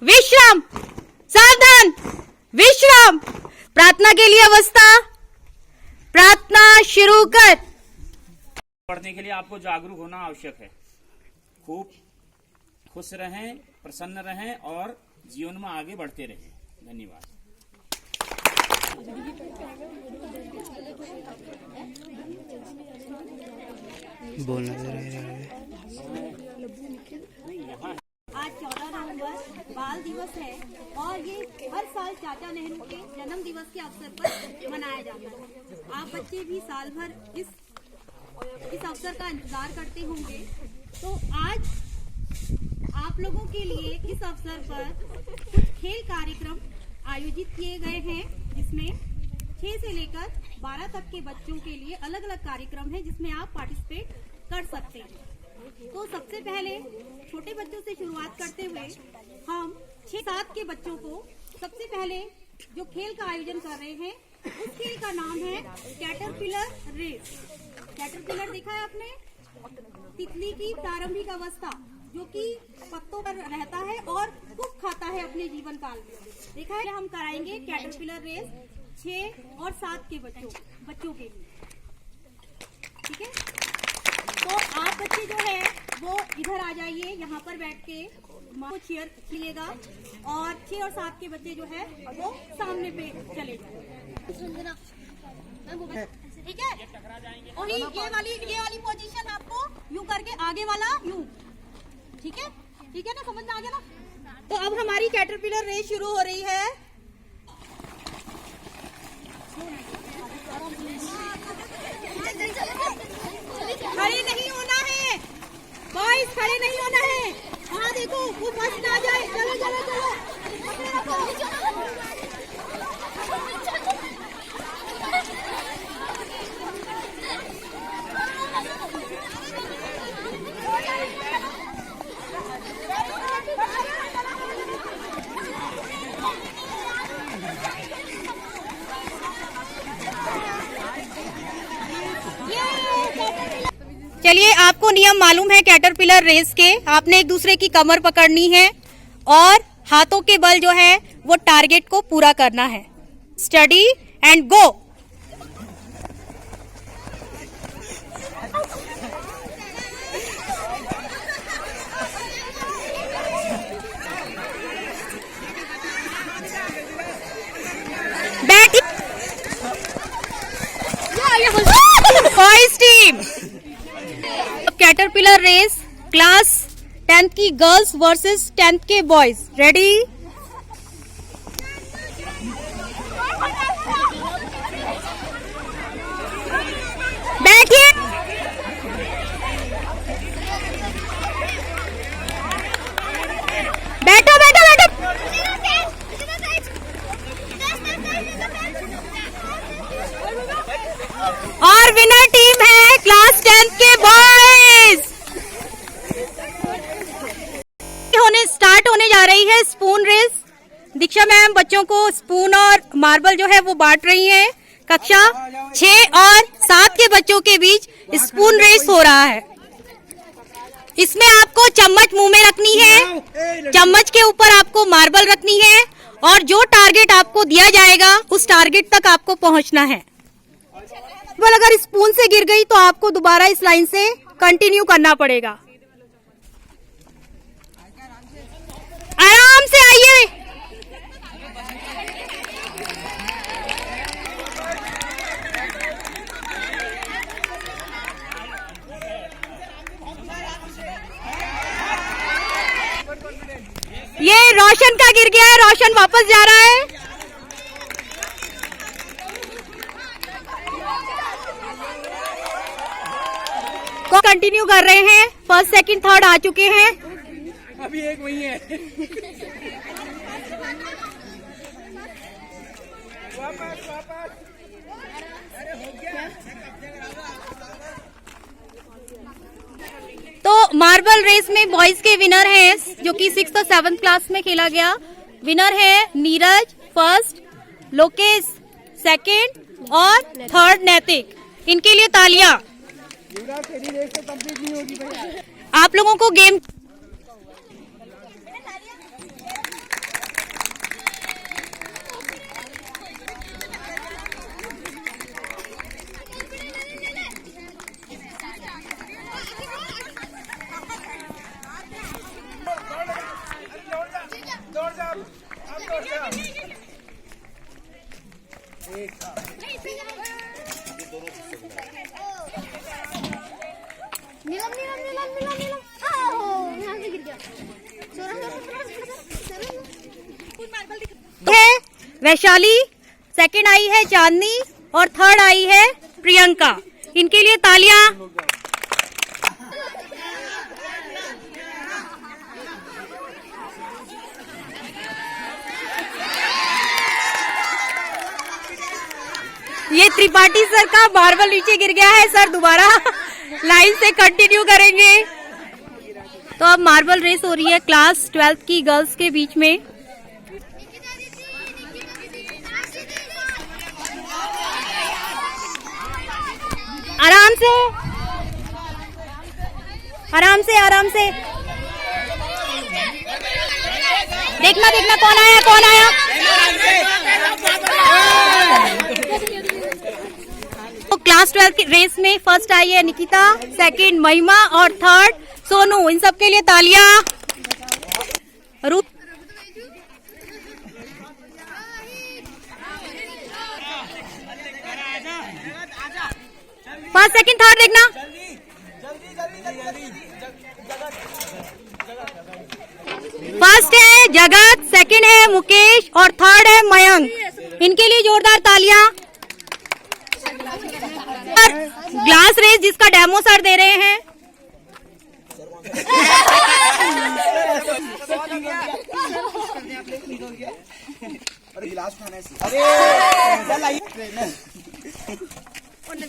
विश्राम, सावधान, विश्राम। प्रार्थना के लिए अवस्था, प्रार्थना शुरू कर। पढ़ने के लिए आपको जागरूक होना आवश्यक है। खूब खुश रहें, प्रसन्न रहें और जीवन में आगे बढ़ते रहें। धन्यवाद। बोलना आज 14 नवंबर बाल दिवस है और ये हर साल चाचा नेहरू के जन्म दिवस के अवसर पर मनाया जाता है। आप बच्चे भी साल भर इस अवसर का इंतजार करते होंगे। तो आज आप लोगों के लिए इस अवसर पर कुछ खेल कार्यक्रम आयोजित किए गए हैं, जिसमें 6 से लेकर 12 तक के बच्चों के लिए अलग अलग कार्यक्रम है, जिसमें आप पार्टिसिपेट कर सकते हैं। तो सबसे पहले छोटे बच्चों से शुरुआत करते हुए हम 6-7 के बच्चों को सबसे पहले जो खेल का आयोजन कर रहे हैं, उस खेल का नाम है कैटरपिलर रेस। कैटरपिलर देखा है आपने? तितली की प्रारंभिक अवस्था, जो कि पत्तों पर रहता है और कुछ खाता है अपने जीवन काल में। देखा है? हम कराएंगे कैटरपिलर रेस 6 और 7 के बच्चों के लिए। ठीक है, तो आप बच्चे जो है वो इधर आ जाइए, यहाँ पर बैठ के माँ को चेयर लीजिएगा और 6 और 7 के बच्चे जो है वो सामने पे चले जाए। ठीक है, और ये वाली पोजीशन आपको यूं करके आगे वाला यूं। ठीक है ना, समझ में आ गया ना? तो अब हमारी कैटरपिलर रेस शुरू हो रही है। खड़े नहीं होना है बॉयज, खड़े नहीं होना है। हाँ देखो, वो बस ना जाए। चलो चलो चलो। चलिए, आपको नियम मालूम है कैटरपिलर रेस के। आपने एक दूसरे की कमर पकड़नी है और हाथों के बल जो है वो टारगेट को पूरा करना है। Study and go. बैठ। Boys team caterpillar race class 10th की गर्ल्स वर्सेस 10th के बॉयज। रेडी? बैठिए। बैठो बैठो बैठो। और विनर टीम है क्लास 10th के बॉयज। स्टार्ट होने जा रही है स्पून रेस। दीक्षा मैम बच्चों को स्पून और मार्बल जो है वो बांट रही हैं। कक्षा 6 और 7 के बच्चों के बीच स्पून रेस हो रहा है। इसमें आपको चम्मच मुंह में रखनी है, चम्मच के ऊपर आपको मार्बल रखनी है और जो टारगेट आपको दिया जाएगा उस टारगेट तक आपको पहुंचना है। अगर स्पून से गिर गई तो आपको दोबारा इस लाइन से कंटिन्यू करना पड़ेगा। आराम से आइए। ये रोशन का गिर गया है, रोशन वापस जा रहा है। को कंटिन्यू कर रहे हैं। फर्स्ट सेकंड थर्ड आ चुके हैं। अभी एक वही है। वापस। तो मार्बल रेस में बॉयज के विनर हैं, जो कि 6th और 7th क्लास में खेला गया। विनर है नीरज फर्स्ट, लोकेश सेकंड और थर्ड नैतिक। इनके लिए तालियां। आप लोगों को गेम है वैशाली, सेकंड आई है चांदनी और थर्ड आई है प्रियंका। इनके लिए तालियां। ये त्रिपाठी सर का मार्बल नीचे गिर गया है, सर दोबारा लाइन से कंटिन्यू करेंगे। तो अब मार्बल रेस हो रही है क्लास 12th की गर्ल्स के बीच में। आराम से आराम से आराम से देखना देखना कौन आया कौन आया। तो क्लास 12 की रेस में फर्स्ट आई है निकिता, सेकंड महिमा और थर्ड सोनू। इन सब के लिए तालियां। रूप फर्स्ट सेकंड थर्ड देखना। फर्स्ट है जगत, सेकंड है मुकेश और थर्ड है मयंक। इनके लिए जोरदार तालियां। ग्लास रेस जिसका डेमो सर दे रहे हैं।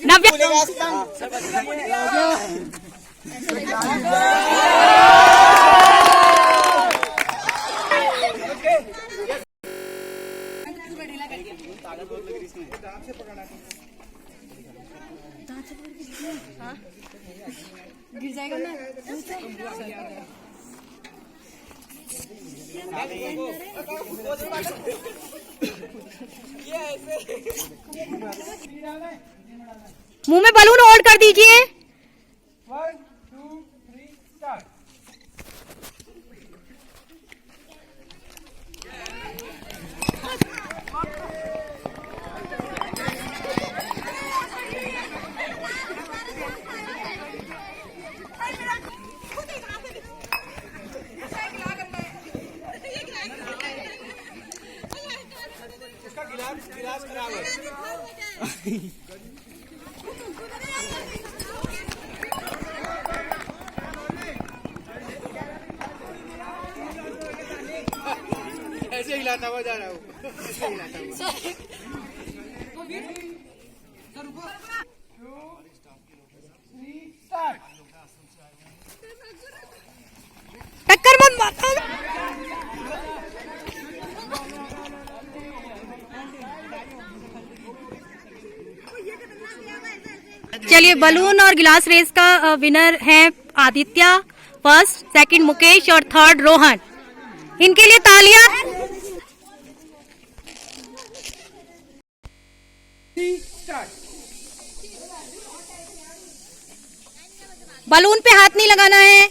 नव्या गिर जाएगा ना। मुंह में बलून होल्ड कर दीजिए। 1 2 3 स्टार्ट। गिलास खराब है। ऐसे हिलाता हुआ जा रहा हूँ, ऐसे हिलाता हुआ। 2 3 स्टार्ट। टक्कर मत मारो। चलिए बलून और गिलास रेस का विनर है आदित्य, फर्स्ट सेकंड मुकेश और थर्ड रोहन। इनके लिए तालियां। बलून पे हाथ नहीं लगाना है,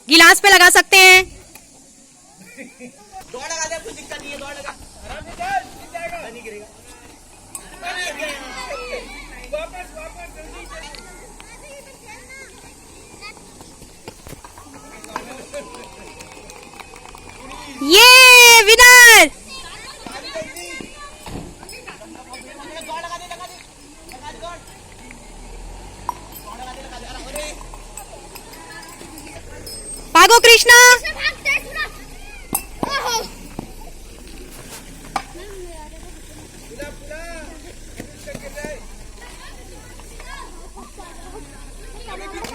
गिलास पे लगा सकते हैं। दौड़ लगा दे, कुछ दिक्कत नहीं है, दौड़ लगा। आराम से चल, गिर जाएगा। नहीं गिरेगा। वापस वापस जल्दी ये विनर भागो कृष्णा।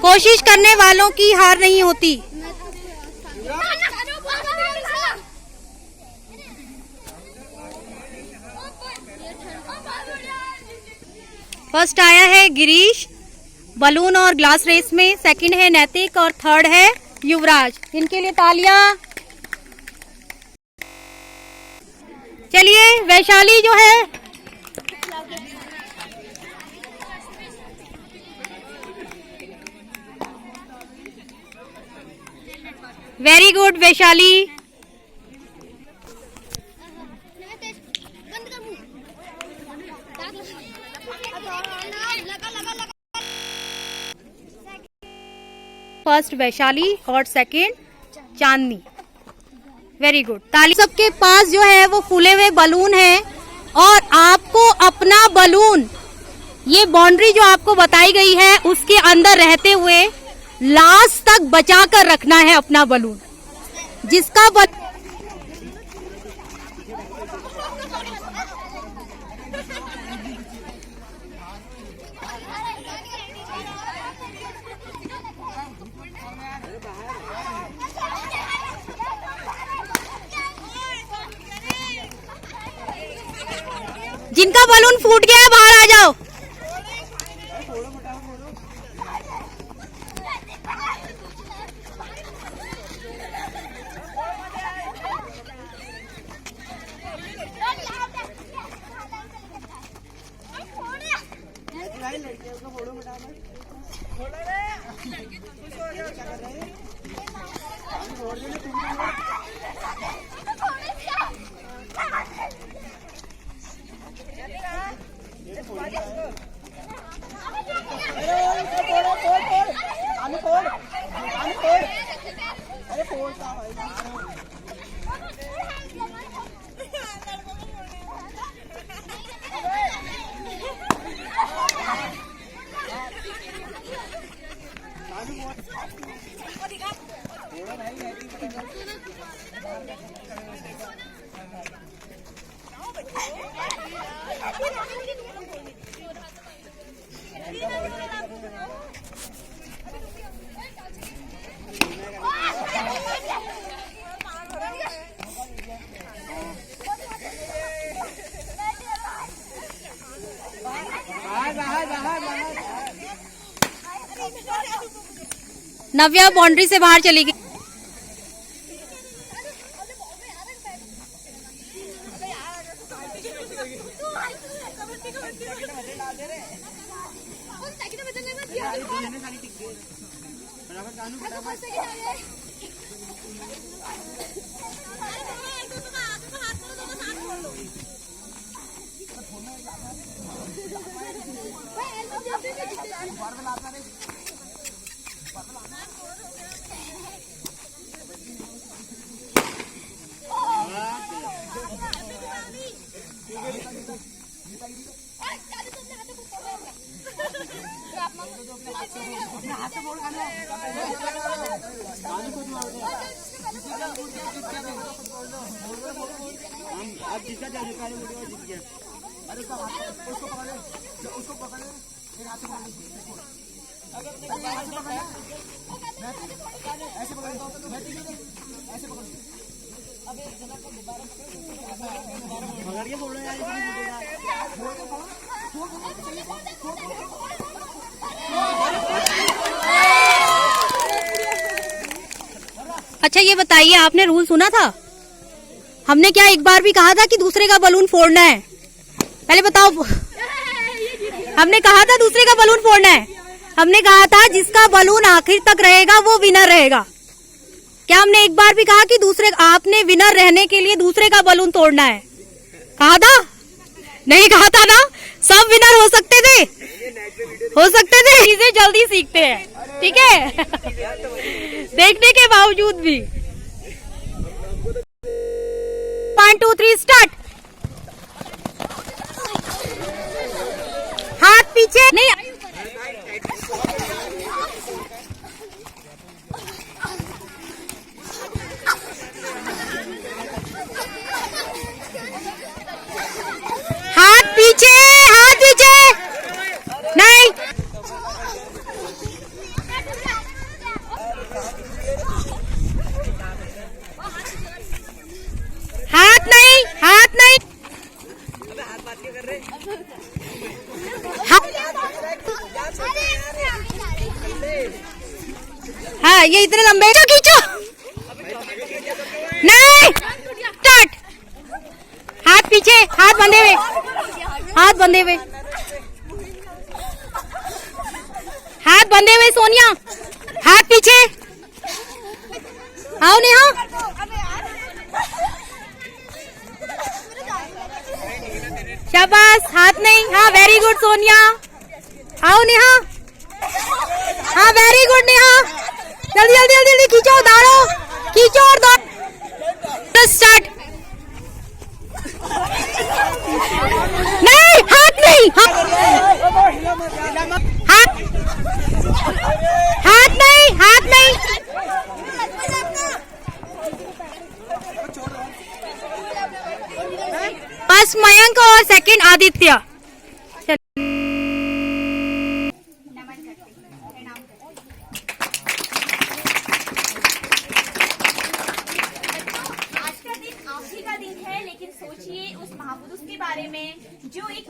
कोशिश करने वालों की हार नहीं होती। फर्स्ट आया है गिरीश बलून और ग्लास रेस में, सेकंड है नैतिक और थर्ड है युवराज। इनके लिए तालियां। चलिए वैशाली जो है very good Vaishali. First Vaishali और सेकंड चांदनी। वेरी गुड, ताली। सबके पास जो है वो फूले हुए बलून है और आपको अपना बलून, ये बाउंड्री जो आपको बताई गई है उसके अंदर रहते हुए लास्ट तक बचा कर रखना है अपना बलून। जिसका जिनका बलून फूट गया है बाहर आ जाओ। नव्या बाउंड्री से बाहर चली गई। अच्छा ये बताइए, आपने रूल सुना था? हमने क्या एक बार भी कहा था कि दूसरे का बलून फोड़ना है? पहले बताओ। हमने कहा था दूसरे का बलून फोड़ना है? हमने कहा था जिसका बलून आखिर तक रहेगा वो विनर रहेगा। क्या हमने एक बार भी कहा कि आपने विनर रहने के लिए दूसरे का बलून तोड़ना है? कहा था? नहीं कहा था ना? सब विनर हो सकते थे, हो सकते थे। चीजें जल्दी सीखते हैं, ठीक है? देखने के बावजूद भी। 1 2 3 स्टार्ट। हाथ पीछे नहीं, हाथ पीछे, हाथ पीछे नहीं, हाथ नहीं, हाथ नहीं, हाँ ये इतने लंबे खींचो नहीं। स्टार्ट। हाथ पीछे, हाथ बंधे हुए, हाथ बंधे हुए, हाथ बंधे हुए। सोनिया हाथ पीछे, आओ नेहा। शाबाश, हाथ नहीं, हाँ वेरी गुड सोनिया। आओ नेहा, हाँ वेरी गुड नेहा। जल्दी खींचो, दौड़ो, खींचो और दौड़ो। स्टार्ट। नहीं, हाथ नहीं, हाथ नहीं, हाथ नहीं। फर्स्ट मयंक और सेकंड आदित्य। सोचिए उस महापुरुष के बारे में जो एक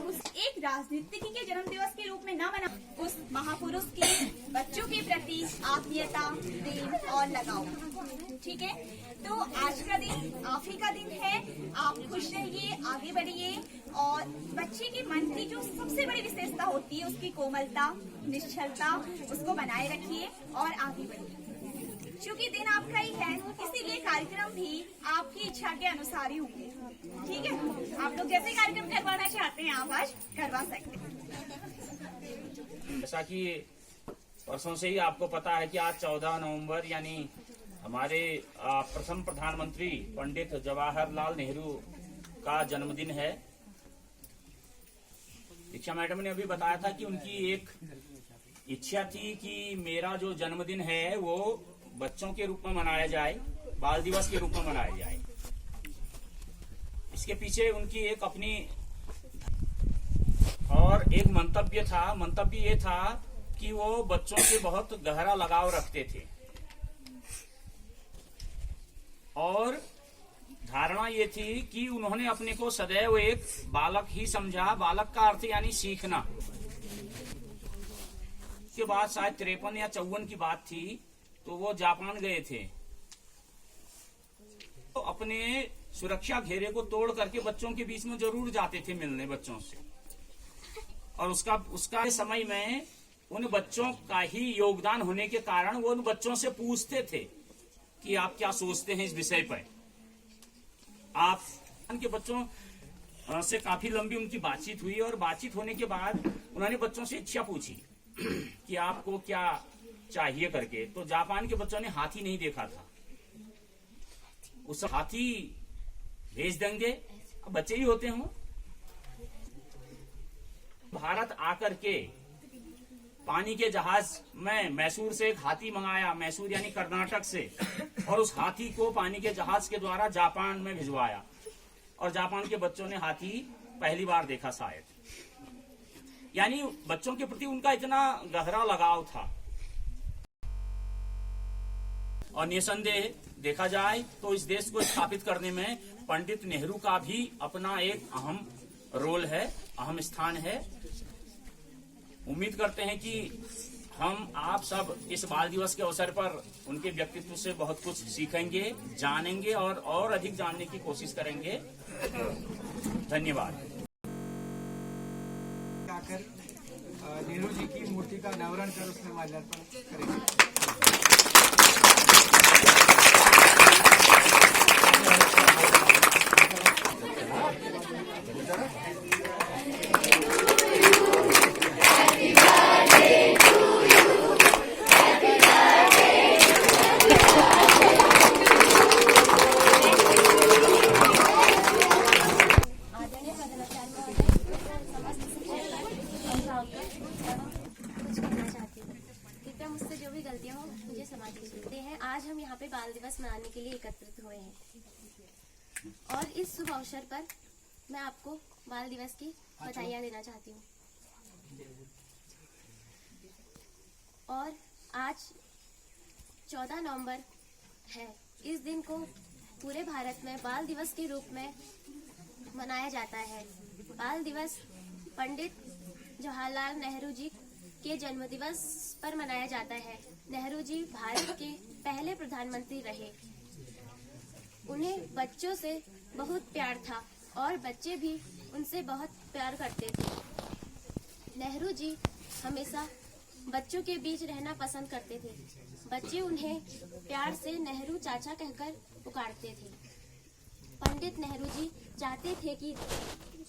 राजनीतिज्ञ के जन्म दिवस के रूप में न मना, उस महापुरुष के बच्चों के प्रति आत्मीयता, प्रेम और लगाव। ठीक है, तो आज का दिन आप ही का दिन है। आप खुश रहिए, आगे बढ़िए और बच्चे के मन की जो सबसे बड़ी विशेषता होती है उसकी कोमलता, निश्चलता, उसको बनाए रखिए और आगे बढ़िए। क्योंकि दिन आपका ही है, इसीलिए कार्यक्रम भी आपकी इच्छा के अनुसार ही होंगे। ठीक है, आप लोग जैसे कार्यक्रम करवाना चाहते हैं आप आज करवा सकते हैं। जैसा कि परसों से ही आपको पता है कि आज 14 नवंबर यानी हमारे प्रथम प्रधानमंत्री पंडित जवाहरलाल नेहरू का जन्मदिन है। दीक्षा मैडम ने अभी बताया था कि उनकी एक इच्छा थी कि मेरा जो जन्मदिन है वो बच्चों के रूप में मनाया जाए, बाल दिवस के रूप में मनाया जाए। इसके पीछे उनकी एक अपनी और एक मंतव्य ये था कि वो बच्चों से बहुत गहरा लगाव रखते थे और धारणा ये थी कि उन्होंने अपने को सदैव एक बालक ही समझा। बालक का अर्थ यानी सीखना। के बाद शायद 53 या 54 की बात थी, तो वो जापान गए थे। तो अपने सुरक्षा घेरे को तोड़ करके बच्चों के बीच में जरूर जाते थे मिलने बच्चों से, और उसका समय में उन बच्चों का ही योगदान होने के कारण वो उन बच्चों से पूछते थे कि आप क्या सोचते हैं इस विषय पर। आप उनके बच्चों से काफी लंबी उनकी बातचीत हुई और बातचीत होने के बाद उन्होंने बच्चों से इच्छा पूछी कि आपको क्या चाहिए करके। तो जापान के बच्चों ने हाथी नहीं देखा था। उस हाथी भेज देंगे, अब बच्चे ही होते हों। भारत आकर के पानी के जहाज में मैसूर से एक हाथी मंगाया, मैसूर यानी कर्नाटक से, और उस हाथी को पानी के जहाज के द्वारा जापान में भिजवाया और जापान के बच्चों ने हाथी पहली बार देखा शायद। यानी बच्चों के प्रति उनका इतना गहरा लगाव था। और निसंदेह देखा जाए तो इस देश को स्थापित करने में पंडित नेहरू का भी अपना एक अहम रोल है, अहम स्थान है। उम्मीद करते हैं कि हम आप सब इस बाल दिवस के अवसर पर उनके व्यक्तित्व से बहुत कुछ सीखेंगे, जानेंगे और अधिक जानने की कोशिश करेंगे। धन्यवाद। आकर नेहरू जी की मूर्ति का अनावरण कर उसमें माल्यार्पण करेंगे। आज हम यहाँ पे बाल दिवस मनाने के लिए एकत्रित हुए हैं और इस शुभ अवसर पर मैं आपको बाल दिवस की बधाइयाँ देना चाहती हूँ। और आज 14 नवंबर है। इस दिन को पूरे भारत में बाल दिवस के रूप में मनाया जाता है। बाल दिवस पंडित जवाहरलाल नेहरू जी के जन्मदिवस पर मनाया जाता है। नेहरू जी भारत के पहले प्रधानमंत्री रहे। उन्हें बच्चों से बहुत प्यार था और बच्चे भी उनसे बहुत प्यार करते थे। नेहरू जी हमेशा बच्चों के बीच रहना पसंद करते थे। बच्चे उन्हें प्यार से नेहरू चाचा कहकर पुकारते थे। पंडित नेहरू जी चाहते थे कि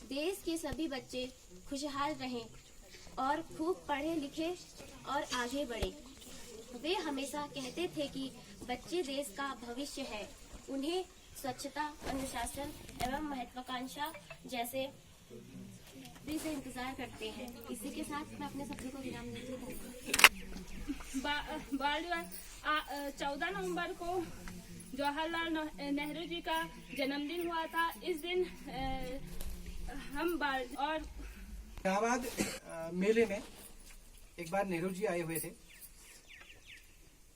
देश के सभी बच्चे खुशहाल रहें और खूब पढ़े लिखे और आगे बढ़े। वे हमेशा कहते थे कि बच्चे देश का भविष्य है। उन्हें स्वच्छता, अनुशासन एवं महत्वाकांक्षा जैसे से इंतजार करते हैं। इसी के साथ मैं अपने शब्दों को विराम देती हूँ। बाल दिवस 14 नवंबर को जवाहरलाल नेहरू जी का जन्मदिन हुआ था। इस दिन हम बाल और इलाहाबाद मेले में एक बार नेहरू जी आए हुए थे।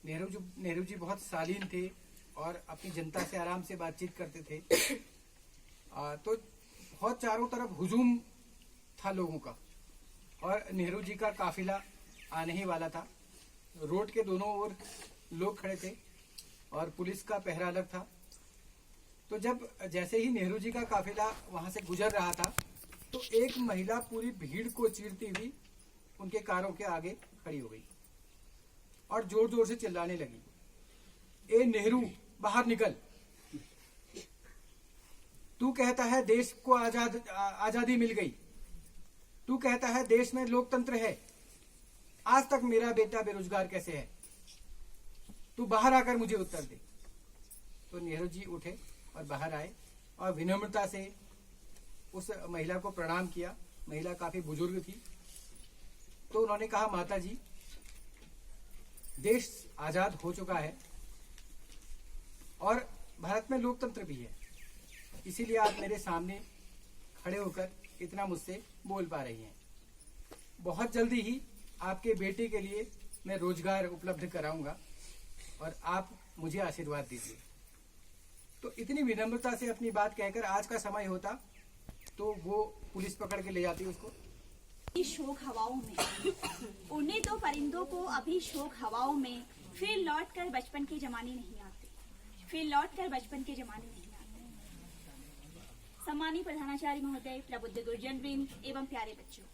नेहरू जी बहुत शालीन थे और अपनी जनता से आराम से बातचीत करते थे। तो बहुत चारों तरफ हुजूम था लोगों का और नेहरू जी का काफिला आने ही वाला था। रोड के दोनों ओर लोग खड़े थे और पुलिस का पहरा अलग था। तो जब जैसे ही नेहरू जी का काफिला वहां से गुजर रहा था तो एक महिला पूरी भीड़ को चीरती हुई उनके कारों के आगे खड़ी हो गई और जोर जोर से चिल्लाने लगी, ए नेहरू बाहर निकल, तू कहता है देश को आजादी मिल गई, तू कहता है देश में लोकतंत्र है, आज तक मेरा बेटा बेरोजगार कैसे है, तू बाहर आकर मुझे उत्तर दे। तो नेहरू जी उठे और बाहर आए और विनम्रता से उस महिला को प्रणाम किया। महिला काफी बुजुर्ग थी। तो उन्होंने कहा, माता जी, देश आजाद हो चुका है और भारत में लोकतंत्र भी है, इसीलिए आप मेरे सामने खड़े होकर इतना मुझसे बोल पा रही हैं। बहुत जल्दी ही आपके बेटे के लिए मैं रोजगार उपलब्ध कराऊंगा और आप मुझे आशीर्वाद दीजिए। तो इतनी विनम्रता से अपनी बात कहकर आज का समय होता तो वो पुलिस पकड़ के ले जाती उसको। शोक हवाओं में उड़ने दो परिंदों को अभी शोक हवाओं में, फिर लौट कर बचपन के जमाने नहीं आते, फिर लौट कर बचपन के जमाने नहीं आते। सम्मानीय प्रधानाचार्य महोदय, प्रबुद्ध गुरुजन वृंद एवं प्यारे बच्चों,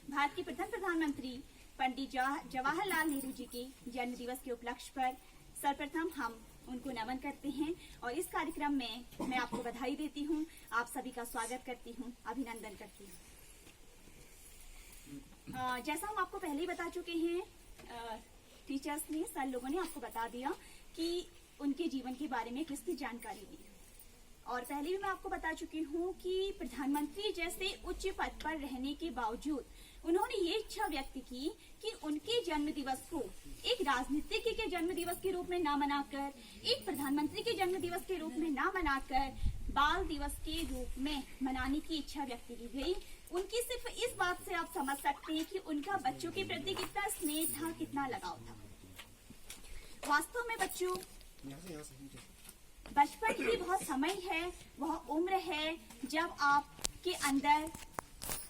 भारत के प्रथम प्रधानमंत्री पंडित जवाहरलाल नेहरू जी के जन्म दिवस के उपलक्ष्य पर सर्वप्रथम हम उनको नमन करते हैं और इस कार्यक्रम में मैं आपको बधाई देती हूं, आप सभी का स्वागत करती हूं, अभिनंदन करती हूं। जैसा हम आपको पहले ही बता चुके हैं, टीचर्स ने, सर लोगों ने आपको बता दिया कि उनके जीवन के बारे में किसकी जानकारी दी। और पहले भी मैं आपको बता चुकी हूँ कि प्रधानमंत्री जैसे उच्च पद पर रहने के बावजूद उन्होंने ये इच्छा व्यक्त की कि उनके जन्म दिवस को एक राजनीतिक के जन्म दिवस के रूप में ना मनाकर, एक प्रधानमंत्री के जन्म दिवस के रूप में ना मनाकर बाल दिवस के रूप में मनाने की इच्छा व्यक्त की गई। उनकी सिर्फ इस बात से आप समझ सकते हैं कि उनका बच्चों के प्रति कितना स्नेह था, कितना लगाव था। वास्तव में बच्चों, बचपन ही वह समय है, वह उम्र है जब आपके अंदर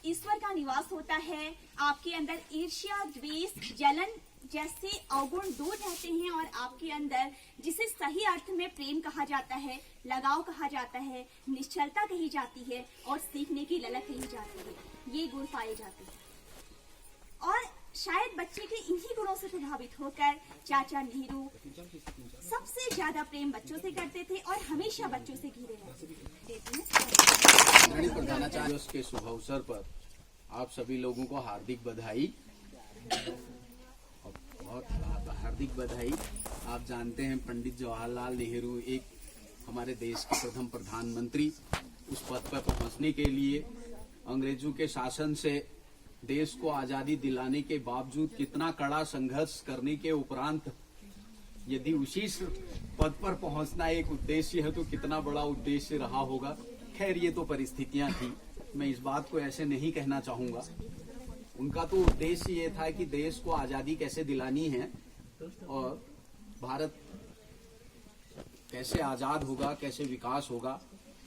ईश्वर का निवास होता है, आपके अंदर ईर्ष्या, द्वेष, जलन जैसे अवगुण दूर रहते हैं और आपके अंदर जिसे सही अर्थ में प्रेम कहा जाता है, लगाव कहा जाता है, निश्चलता कही जाती है और सीखने की ललक कही जाती है, ये गुण पाए जाते हैं। और शायद बच्चे के इन्हीं गुणों से प्रभावित होकर चाचा नेहरू सबसे ज्यादा प्रेम बच्चों से करते थे और हमेशा बच्चों से घिरे रहते थे। प्रधानाचार्य के शुभ अवसर पर आप सभी लोगों को हार्दिक बधाई, बहुत हार्दिक बधाई। आप जानते हैं पंडित जवाहरलाल नेहरू एक हमारे देश के प्रथम प्रधानमंत्री, उस पद पर पहुंचने के लिए अंग्रेजों के शासन से देश को आजादी दिलाने के बावजूद कितना कड़ा संघर्ष करने के उपरांत यदि उसी पद पर पहुंचना एक उद्देश्य है तो कितना बड़ा उद्देश्य रहा होगा। खैर, ये तो परिस्थितियां थी, मैं इस बात को ऐसे नहीं कहना चाहूंगा। उनका तो उद्देश्य ये था कि देश को आजादी कैसे दिलानी है और भारत कैसे आजाद होगा, कैसे विकास होगा।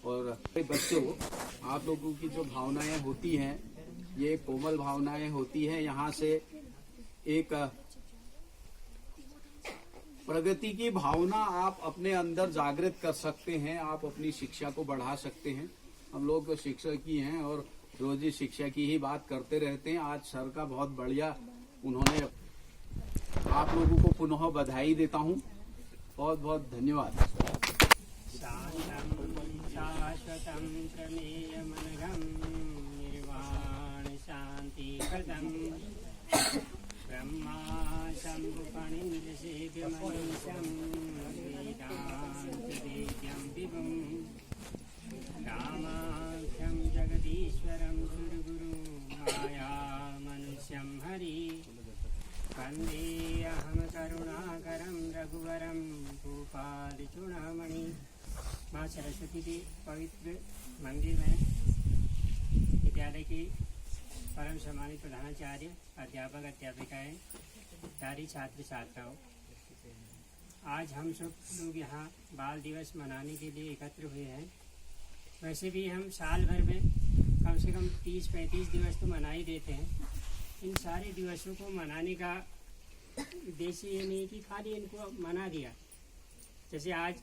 और बच्चों, आप लोगों की जो भावनाएं होती हैं, ये कोमल भावनाएं होती हैं। यहाँ से एक प्रगति की भावना आप अपने अंदर जागृत कर सकते हैं, आप अपनी शिक्षा को बढ़ा सकते हैं। हम लोग शिक्षक ही हैं और रोज ही शिक्षा की ही बात करते रहते हैं। आज सर का बहुत बढ़िया, उन्होंने आप लोगों को पुनः बधाई देता हूँ। बहुत बहुत धन्यवाद। शाश्वतं प्रमेयमनघं निर्वाण शांति प्रदं ब्रह्मा शम्भुफणीन्द्रसेव्यमनीशं वेदान्तवेद्यं विभुं रामाख्यं जगदीश्वरं सुरगुरुं मायामनुष्यं हरि वन्देऽहं करुणाकरं रघुवरं भूपालचूडामणि। माँ सरस्वती के पवित्र मंदिर में विद्यालय की परम सम्मानित प्रधानाचार्य, अध्यापक, अध्यापिकाएं, सारी छात्र छात्राओं, आज हम सब लोग यहाँ बाल दिवस मनाने के लिए एकत्र हुए हैं। वैसे भी हम साल भर में कम से कम 30-35 दिवस तो मना ही देते हैं। इन सारे दिवसों को मनाने का उद्देश्य ये नहीं कि खाली इनको मना दिया। जैसे आज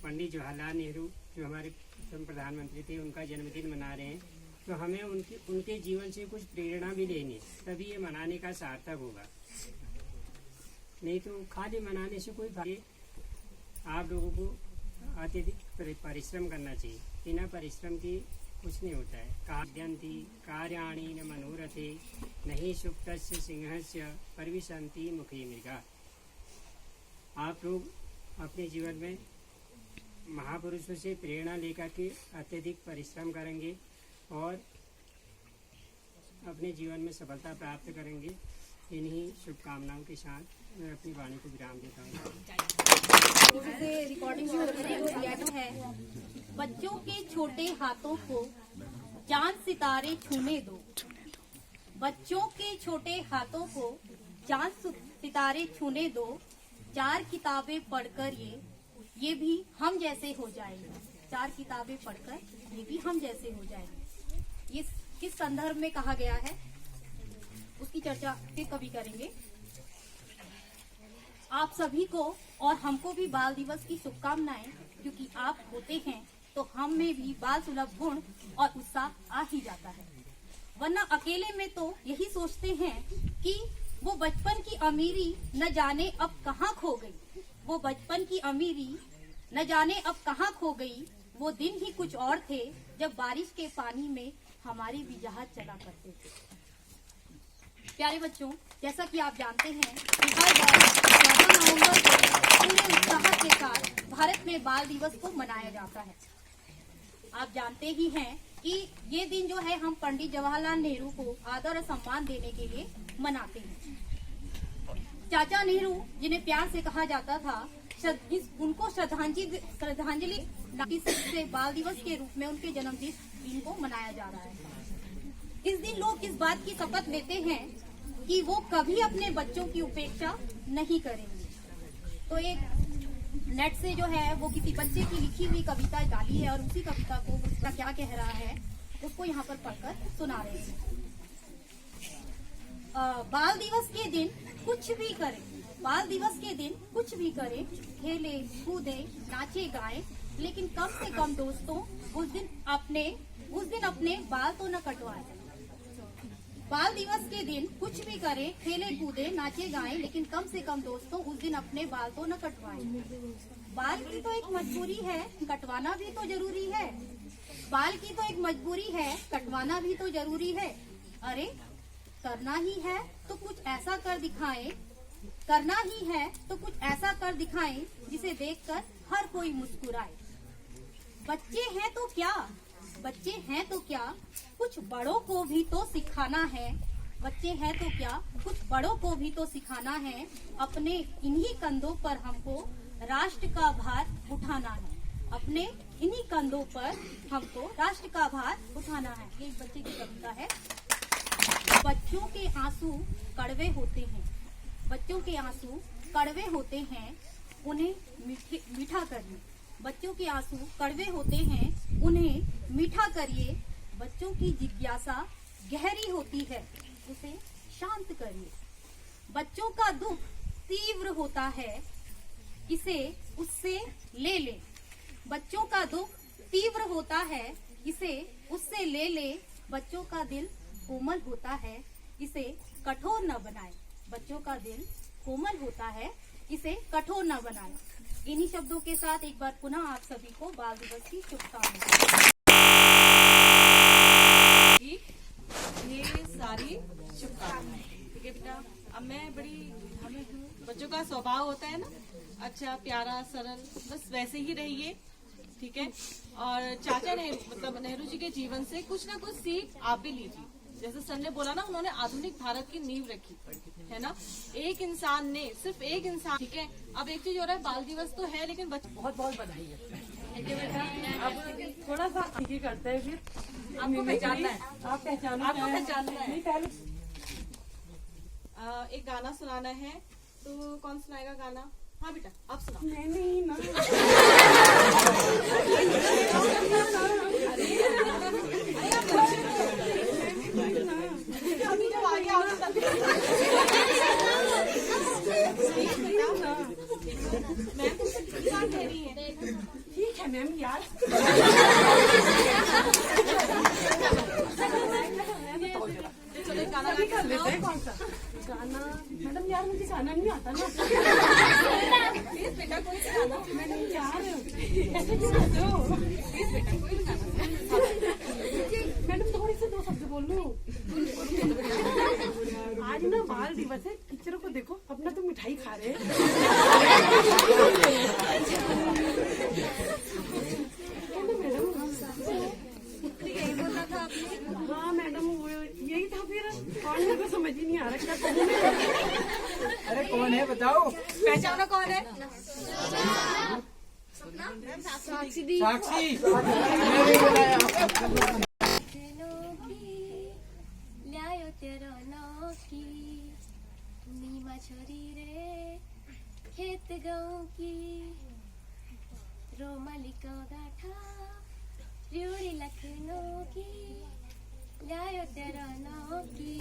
पंडित जवाहरलाल नेहरू जो हमारे प्रथम प्रधानमंत्री थे, उनका जन्मदिन मना रहे हैं, तो हमें उनके जीवन से कुछ प्रेरणा भी लेनी है, तभी ये मनाने का सार्थक होगा। नहीं तो खाली मनाने से कोई फायदा। आप लोगों को अत्यधिक परिश्रम करना चाहिए। बिना परिश्रम के कुछ नहीं होता है। काद्यंती कार्याणि न मनोरथे नहीं सुप्तस्य सिंहस्य परिविशन्ति मुखे मृगा। आप लोग अपने जीवन में महापुरुषों से प्रेरणा लेकर के अत्यधिक परिश्रम करेंगे और अपने जीवन में सफलता प्राप्त करेंगे। इन्हीं शुभकामनाओं के साथ मैं अपनी वाणी को विराम देता हूँ। रिकॉर्डिंग है, बच्चों के छोटे हाथों को चांद सितारे छूने दो। बच्चों के छोटे हाथों को चांद सितारे छूने दो। 4 किताबें पढ़कर ये भी हम जैसे हो जाएंगे। 4 किताबें पढ़कर ये भी हम जैसे हो जाएंगे। ये किस संदर्भ में कहा गया है उसकी चर्चा फिर कभी करेंगे। आप सभी को और हमको भी बाल दिवस की शुभकामनाएं, क्योंकि आप होते हैं तो हम में भी बाल सुलभ गुण और उत्साह आ ही जाता है। वरना अकेले में तो यही सोचते हैं कि वो बचपन की अमीरी न जाने अब कहाँ खो गई। वो बचपन की अमीरी न जाने अब कहाँ खो गई। वो दिन ही कुछ और थे जब बारिश के पानी में हमारे भी जहाज चला करते थे। प्यारे बच्चों, जैसा कि आप जानते हैं कि हर बार 14 नवंबर को पूरे उत्साह के साथ भारत में बाल दिवस को मनाया जाता है। आप जानते ही हैं कि ये दिन जो है हम पंडित जवाहरलाल नेहरू को आदर और सम्मान देने के लिए मनाते हैं। चाचा नेहरू, जिन्हें प्यार से कहा जाता था, उनको श्रद्धांजलि से बाल दिवस के रूप में उनके जन्मदिन को मनाया जा रहा है। इस दिन लोग इस बात की शपथ लेते हैं कि वो कभी अपने बच्चों की उपेक्षा नहीं करेंगे। तो एक नेट से जो है वो किसी बच्चे की लिखी हुई कविता डाली है और उसी कविता को उसका क्या कह रहा है उसको यहाँ पर पढ़कर सुना रहे हैं। बाल दिवस के दिन कुछ भी करें, बाल दिवस के दिन कुछ भी करें, खेले कूदे नाचे गाएं, लेकिन कम से कम दोस्तों उस दिन अपने बाल तो न कटवाएं। बाल दिवस के दिन कुछ भी करें, खेले कूदे नाचे गाएं, लेकिन कम से कम दोस्तों उस दिन अपने बाल तो न कटवाएं। बाल की तो एक मजबूरी है, कटवाना भी तो जरूरी है। बाल की तो एक मजबूरी है, कटवाना भी तो जरूरी है। अरे करना ही है तो कुछ ऐसा कर दिखाएं, करना ही है तो कुछ ऐसा कर दिखाएं जिसे देखकर हर कोई मुस्कुराए। बच्चे हैं तो क्या, बच्चे हैं तो क्या, कुछ बड़ों को भी तो सिखाना है। बच्चे हैं तो क्या, कुछ बड़ों को भी तो सिखाना है। अपने इन्हीं कंधों पर हमको राष्ट्र का भार उठाना है। अपने इन्हीं कंधों पर हमको राष्ट्र का भार उठाना है। ये बच्चे की कविता है। बच्चों के आंसू कड़वे होते हैं, बच्चों के आंसू कड़वे होते हैं, उन्हें मीठा करिए। बच्चों के आंसू कड़वे होते हैं, उन्हें मीठा करिए। बच्चों की जिज्ञासा गहरी होती है, उसे शांत करिए। बच्चों का दुख तीव्र होता है, इसे उससे ले ले। बच्चों का दुख तीव्र होता है, इसे उससे ले ले। बच्चों का दिल कोमल होता है, इसे कठोर न बनाए। बच्चों का दिल कोमल होता है, इसे कठोर न बनाए। इन्हीं शब्दों के साथ एक बार पुनः आप सभी को बाल दिवस की शुभकामनाएं। ये सारी शुभकामनाएं, ठीक है बेटा। अब मैं बड़ी हमें बच्चों का स्वभाव होता है ना, अच्छा प्यारा सरल, बस वैसे ही रहिए, ठीक है। और चाचा नेहरू मतलब नेहरू जी के जीवन से कुछ ना कुछ सीख आप भी लीजिए। जैसे सर ने बोला ना, उन्होंने आधुनिक भारत की नींव रखी है ना। एक इंसान ने, सिर्फ एक इंसान, ठीक है। अब एक चीज हो रहा है, बाल दिवस तो है लेकिन बहुत बहुत बधाई है बेटा। अब थोड़ा सा आगे करते हैं, फिर आपको पहचानना है, आप पहचानना है। पहले एक गाना सुनाना है, तो कौन सुनाएगा गाना? हाँ बेटा आप सुनाओ। नहीं ना अभी जब आगे आओ मैम कह रही है। ठीक है मैम यार। चलो एक गाना कर लेते हैं। कौन सा गाना? मैडम यार मुझे गाना नहीं आता ना। प्लीज बेटा कोई सा गाना। मैडम यार ऐसे क्यों करते हो? प्लीज बेटा कोई गाना। मैडम थोड़ी से दो शब्द बोल लो। आज ना बाल दिवस है, टीचरों को देखो अपना तो मिठाई खा रहे हैं। यही बोलना था आपने? हाँ मैडम यही था फिर। और मेरे को समझ ही नहीं आ रहा क्या कहूँ। अरे कौन है बताओ? पहचानो कौन है? साक्षी। ल्यायो तेरो नौकी नीमा छोरी रे खेत गाउँ की रोमलीको गाठा रिउडी लखनऊ की ल्यायो तेरो नौकी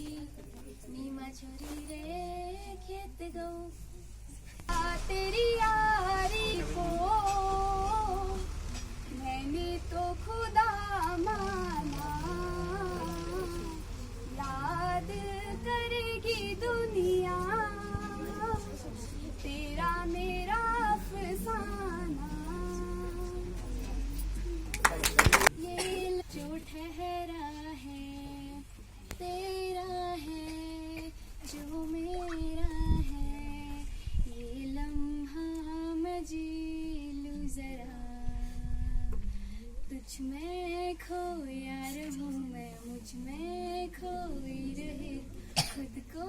नीमा छोरी रे खेत गाउँ तेरी यारी को मैंने तो खुदा माना याद करेगी दुनिया तेरा मेरा अफसाना ये जो ठहरा है तेरा है जो मेरा है ये लम्हा मैं जी लूं जरा तुझ में खोया रहूं मैं मुझ में खोई रहे खुद को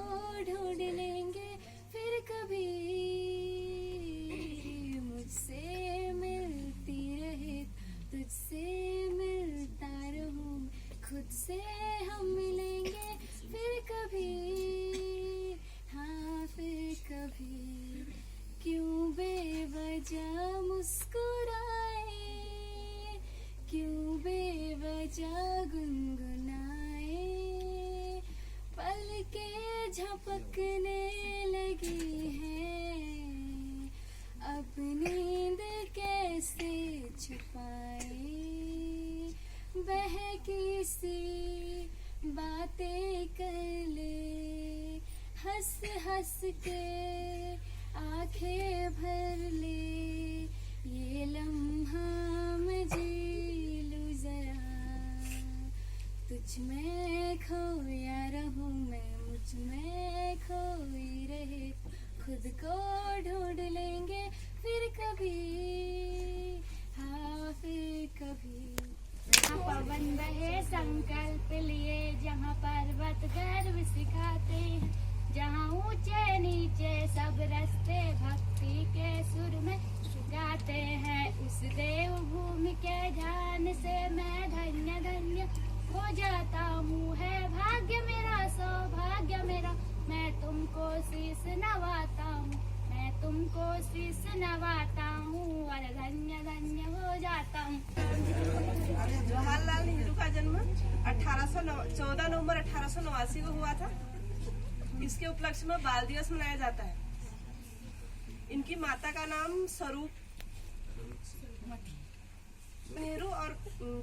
ढूंढ लेंगे फिर कभी मुझसे मिलती रहे तुझसे मिलता रहूं खुद से हम मिलेंगे फिर कभी हाँ फिर कभी क्यों बेवजह मुस्कुराए क्यों बेवजह गुनगुनाए पल के झपकने लगी है अब नींद कैसे छुपाए बहकी सी बातें कर ले हंस हंस के आंखें भर ले ये लम्हा मैं जी लूं जरा तुझ में खोया रहूं मैं मुझ में खोई रहे खुद को ढूंढ लेंगे फिर कभी हाँ फिर कभी पवन बहे संकल्प लिए जहाँ पर्वत गर्व सिखाते हैं जहाँ ऊंचे नीचे सब रास्ते भक्ति के सुर में गाते हैं उस देव भूमि के ध्यान से मैं धन्य धन्य हो जाता हूँ है भाग्य मेरा सौभाग्य मेरा मैं तुमको शीश नवाता हूँ मैं तुमको शीश नवाता हूँ और धन्य धन्य हो जाता हूँ। जवाहरलाल नेहरू का जन्म 14 नवंबर 1889 को हुआ था। इसके उपलक्ष्य में बाल दिवस मनाया जाता है। इनकी माता का नाम स्वरूप नेहरू और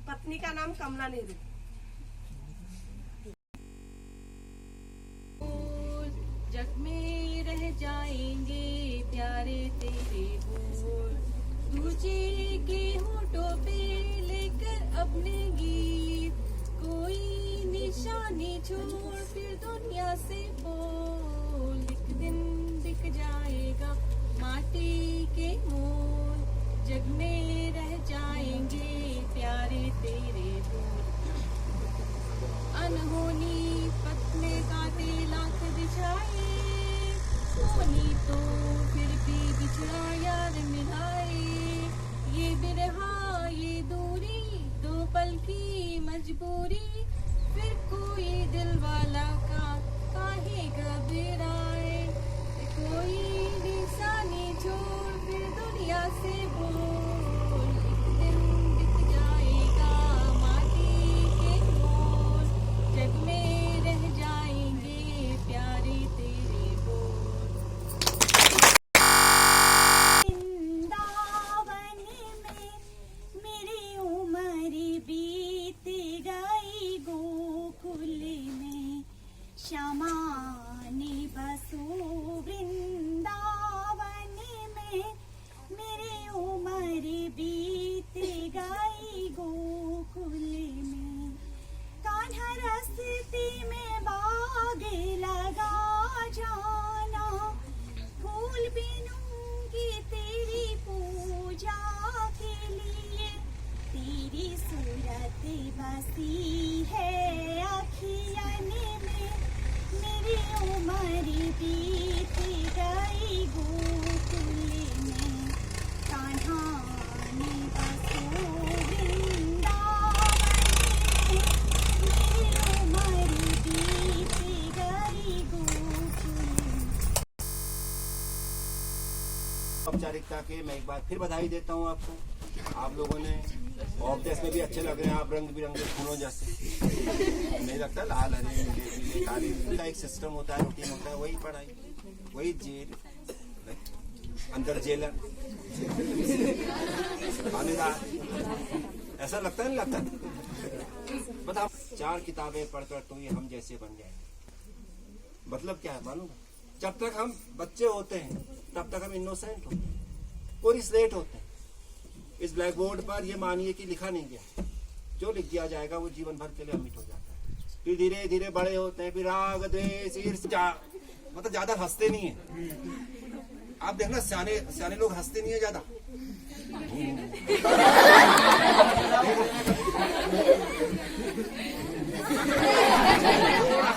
पत्नी का नाम कमला नेहरू। जग में रह जाएंगे प्यारे तेरे बोल दूजे के होठों पे लेकर अपने गीत कोई निशानी छोड़ फिर दुनिया से बोल, एक दिन दिख जाएगा माटी के मोल, जग में रह जाएंगे प्यारे तेरे बोल। अनहोनी पथ में कांटे लाख बिछाए, होनी तो फिर भी बिछड़ा यार मिलाए, ये बिरहा ये दूरी दो पल की मजबूरी, फिर कोई दिल वाला का काहे घबराए, कोई निशानी छोड़ फिर दुनिया से बोल, एक दिन दिख जाएगा माटी के मोल, जग में रह जाएंगे प्यारे तेरे बोल। वृंदावन में मेरी उम्र बीत गई, गोकुल में श्यामा ने बसो, वृंदावन में मेरी उम्र बीत गई, गोकुल में कान्हा रास्ते में बाग लगा जाना, फूल बिनूंगी तेरी पूजा के लिए, तेरी सूरत बसी है अखियन में, मेरी उम्र बीत गई, गोकुल में कान्हा ने बसो, वृंदावन में मेरी उम्र बीत गई, गोकुल में। औपचारिकता के मैं एक बार फिर बधाई देता हूँ आपको। आप लोगों ने ऑफ ड्रेस में भी अच्छे लग रहे हैं, आप रंग बिरंगे फूलों जैसे। नहीं लगता लाल हरे नीले पीले काले, उनका एक सिस्टम होता है, रूटीन होता है, वही पढ़ाई वही जेल, अंदर जेलर थानेदार, ऐसा लगता नहीं लगता? बताओ 4 किताबें पढ़कर तो ये हम जैसे बन जाए, मतलब क्या है मालूम? जब तक हम बच्चे होते हैं तब तक हम इनोसेंट होते हैं, पूरी स्लेट होते हैं। इस ब्लैक बोर्ड पर ये मानिए कि लिखा नहीं गया, जो लिख दिया जाएगा वो जीवन भर के लिए अमिट हो जाता है। फिर धीरे धीरे बड़े होते हैं, फिर राग द्वेष ईर्ष्या, मतलब ज्यादा हंसते नहीं है। आप देखना सियाने लोग हंसते नहीं है ज्यादा,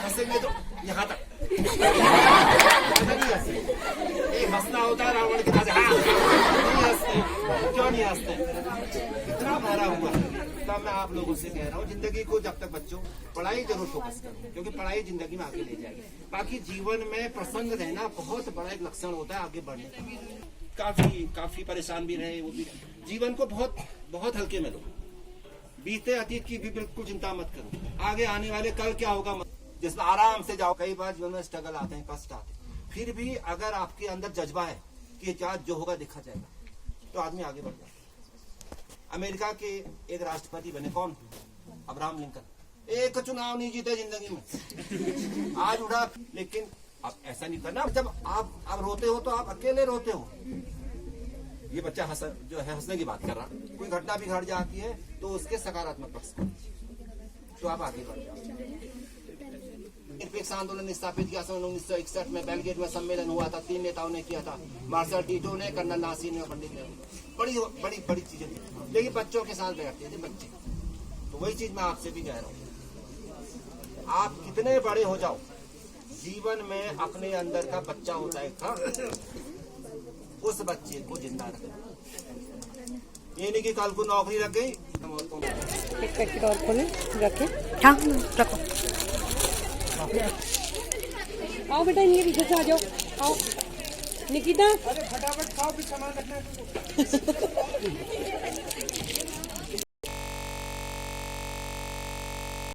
हंसेंगे तो यहाँ तक नहीं हंसे। एक हंसना होता है रावण के पास, नहीं हंसते, क्यों नहीं हंसते? इतना भरा हुआ है। तब मैं आप लोगों से कह रहा हूँ, जिंदगी को जब तक बच्चों पढ़ाई जरूर फोकस करें, क्योंकि पढ़ाई जिंदगी में आगे ले जाएगी। बाकी जीवन में प्रसन्न रहना बहुत बड़ा एक लक्षण होता है आगे बढ़ने का। काफी परेशान भी रहे, वो भी रहे। जीवन को बहुत बहुत हल्के में लो, बीते अतीत की भी बिल्कुल चिंता मत करो, आगे आने वाले कल क्या होगा जिसमें आराम से जाओ। कई बार जीवन में स्ट्रगल आते हैं, कष्ट आते हैं, फिर भी अगर आपके अंदर जज्बा है कि आज जो होगा देखा जाएगा, तो आदमी आगे बढ़ जाता है। अमेरिका के एक राष्ट्रपति बने, कौन? Abraham Lincoln. एक चुनाव नहीं जीते जिंदगी में, आज उड़ा। लेकिन अब ऐसा नहीं करना, जब आप रोते हो तो आप अकेले रोते हो। ये बच्चा जो है हंसने की बात कर रहा, कोई घटना भी घट जाती है तो उसके सकारात्मक पक्ष तो आप आगे बढ़ जाओ। निरपेक्ष आंदोलन स्थापित किया सन 1961 में, बेलगेट में सम्मेलन हुआ था, 3 नेताओं ने किया था, मार्शल टीटो ने, कर्नल नासिर ने, पंडित ने। बड़ी चीजें थी, लेकिन बच्चों के साथ बैठते थे बच्चे। तो वही चीज मैं आपसे भी कह रहा हूँ, आप कितने बड़े हो जाओ, जीवन में अपने अंदर का बच्चा होता है था, उस बच्चे को जिंदा रखना। ये नहीं कि कल को नौकरी लग गई। एक पैकेट और खोले रखे, हाँ रखो। आओ बेटा, इनके पीछे से आ जाओ, आओ निकिता। अरे फटाफट खाओ, फिर सामान रखना है।